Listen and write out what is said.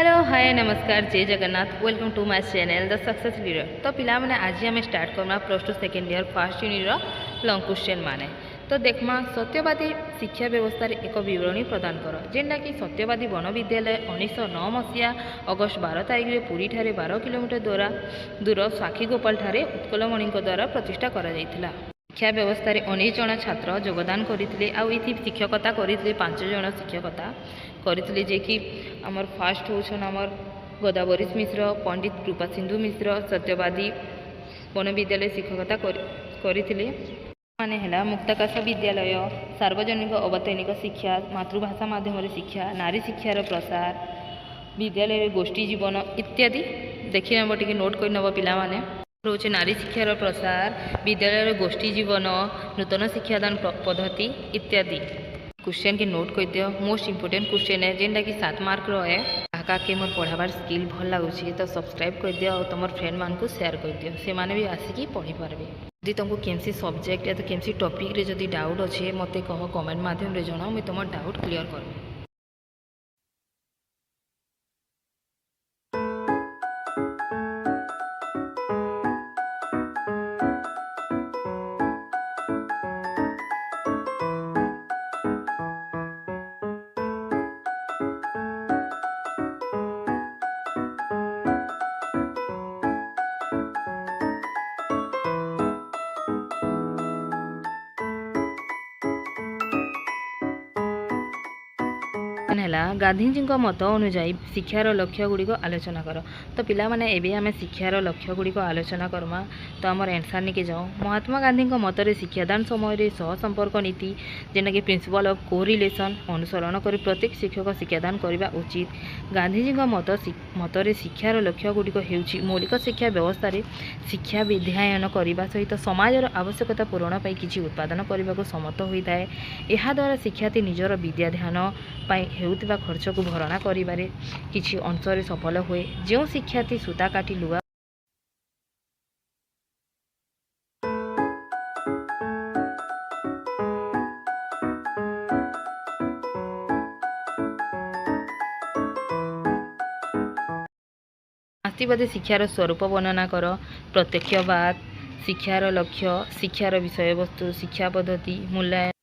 Hello hi नमस्कार जय Jagannath welcome to my channel the success leader. तो पिला मैंने आज आम स्टार्ट करना plus two second year first unit long question माने। तो देखमा सत्यवादी शिक्षा व्यवस्था एक बरणी प्रदान कर जेनटा कि सत्यवादी वन विद्यालय 1909 मसीहा अगस्ट 12 तारिख में पुरी ठारे 12 किलोमीटर दूर साक्षीगोपाल ठारे उत्कलमणि द्वारा प्रतिष्ठा करा जायथिला। शिक्षा व्यवस्था 19 जन छात्र योगदान करते आउ शिक्षकता करते 5 जन शिक्षकता करते जे कि आमर फास्ट होछन आमर गोदावरीश मिश्र पंडित कृपा सिंधु मिश्र सत्यवादी वन विद्यालय शिक्षकता करते माने है मुक्ताकाश विद्यालय सार्वजनिक अवैतनिक शिक्षा मातृभाषा माध्यम शिक्षा नारी शिक्षार प्रसार विद्यालय गोष्ठी जीवन इत्यादि देखी नब टे नोट कर नब पिला रोचे नारी शिक्षार प्रसार विद्यालय गोष्ठी जीवन नूतन शिक्षादान पद्धति इत्यादि क्वेश्चन के नोट कर दियो। मोस्ट इंपोर्टेंट क्वेश्चन है जेनटा कि 7 मार्क रहे काका के मोर पढ़ाबार स्किल भल लगुच तो सब्सक्राइब कर दियो और तुम फ्रेंड मान को शेयर कर दियो से माने भी आसिकी पढ़ी पारबे। यदि तुमको केमसी सब्जेक्ट या तो केमसी टॉपिक रे जदि डाउट अच्छे मत कह कमेंट माध्यम रे जणाओ मुझे तुम डाउट क्लियर करबे। गांधीजी मत अनुजाई शिक्षार लक्ष्य गुड़िक आलोचना कर। तो पिला माने एबे आमे शिक्षार लक्ष्य गुड़िक आलोचना करमा। तो आमर एंसर निके जाओ। महात्मा गांधी मत शिक्षादान समय सह संपर्क नीति जेना कि प्रिंसिपल ऑफ कोरिलेशन अनुसरण कर प्रत्येक शिक्षक शिक्षादान करने उचित। गांधीजी मत शिक्षार लक्ष्य गुड़िक हेउछि मौलिक शिक्षा व्यवस्था रे शिक्षा विधायन करने सहित समाजर आवश्यकता पूरण पाई किछि उत्पादन करने को समर्थ होता है। यह द्वारा शिक्षार्थी निजर विद्याध्यान हेउतिबा खर्च को भरणा करिबारे किछि अंशरे सफल हुए। जो शिक्षार्थी सूता काटी लुआ आस्तिवादी शिक्षार स्वरूप वर्णना कर। प्रत्यक्षवाद शिक्षार लक्ष्य शिक्षार विषय वस्तु शिक्षा पद्धति मूल्यांकन